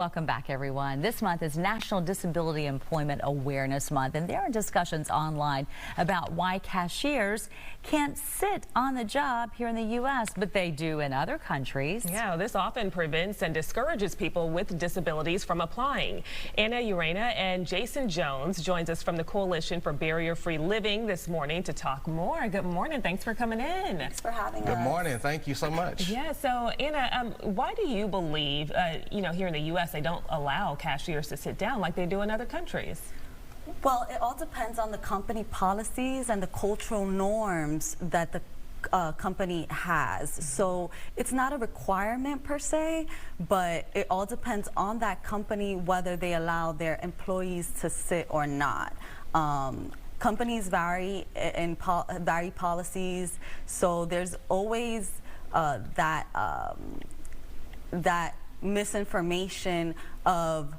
Welcome back, everyone. This month is National Disability Employment Awareness Month, and there are discussions online about why cashiers can't sit on the job here in the U.S., but they do in other countries. Yeah, this often prevents and discourages people with disabilities from applying. Anna Urena and Jason Jones joins us from the Coalition for Barrier-Free Living this morning to talk more. Good morning. Thanks for coming in. Thanks for having us. Good morning. Thank you so much. Yeah, so Anna, why do you believe, here in the U.S., they don't allow cashiers to sit down like they do in other countries? Well, it all depends on the company policies and the cultural norms that the company has. So it's not a requirement per se, but it all depends on that company whether they allow their employees to sit or not. Companies vary in policies, so there's always that misinformation of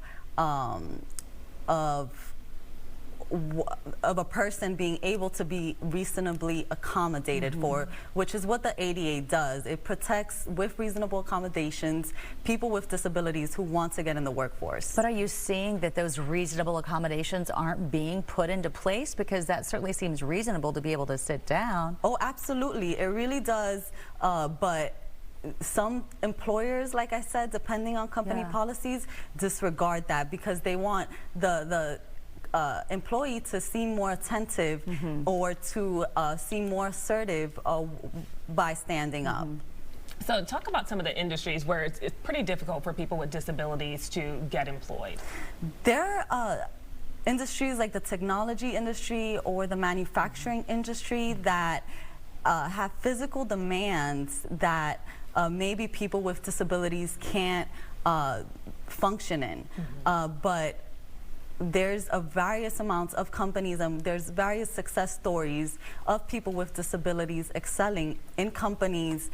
a person being able to be reasonably accommodated for, which is what the ADA does. It protects, with reasonable accommodations, people with disabilities who want to get in the workforce. But are you seeing that those reasonable accommodations aren't being put into place? Because that certainly seems reasonable to be able to sit down. Oh, absolutely. It really does, but some employers, like I said, depending on company policies, disregard that because they want the employee to seem more attentive or to seem more assertive by standing up. So talk about some of the industries where it's pretty difficult for people with disabilities to get employed. There are industries like the technology industry or the manufacturing industry that have physical demands that maybe people with disabilities can't function in. But there's various amounts of companies and there's various success stories of people with disabilities excelling in companies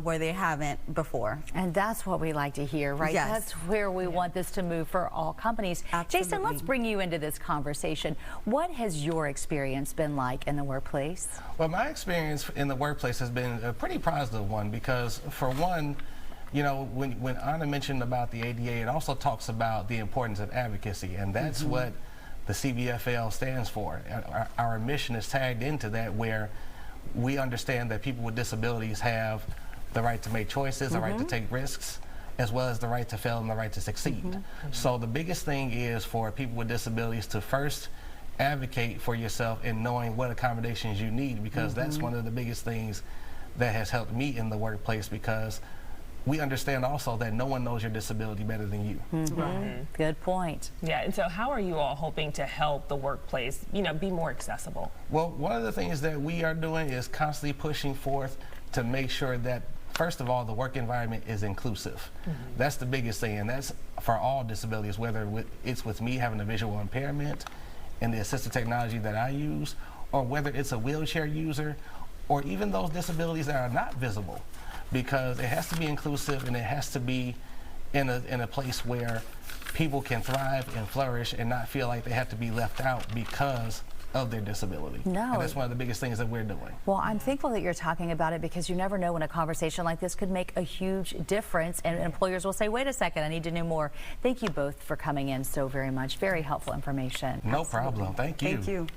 where they haven't before. And that's what we like to hear, right? Yes. That's where we want this to move for all companies. Absolutely. Jason, let's bring you into this conversation. What has your experience been like in the workplace? Well, my experience in the workplace has been a pretty positive one because, for one, you know, when Anna mentioned about the ADA, it also talks about the importance of advocacy, and that's what the CBFL stands for. Our mission is tagged into that, where we understand that people with disabilities have the right to make choices, the right to take risks, as well as the right to fail and the right to succeed. So the biggest thing is for people with disabilities to first advocate for yourself in knowing what accommodations you need, because that's one of the biggest things that has helped me in the workplace, because we understand also that no one knows your disability better than you. Good point. Yeah, and so how are you all hoping to help the workplace, be more accessible? Well, one of the things that we are doing is constantly pushing forth to make sure that, first of all, the work environment is inclusive. That's the biggest thing, and that's for all disabilities, whether it's with me having a visual impairment and the assistive technology that I use, or whether it's a wheelchair user, or even those disabilities that are not visible. Because it has to be inclusive, and it has to be in a place where people can thrive and flourish and not feel like they have to be left out because of their disability. No. And that's one of the biggest things that we're doing. Well, I'm thankful that you're talking about it, because you never know when a conversation like this could make a huge difference, and employers will say, wait a second, I need to know more. Thank you both for coming in so very much. Very helpful information. No problem. Thank you. Thank you.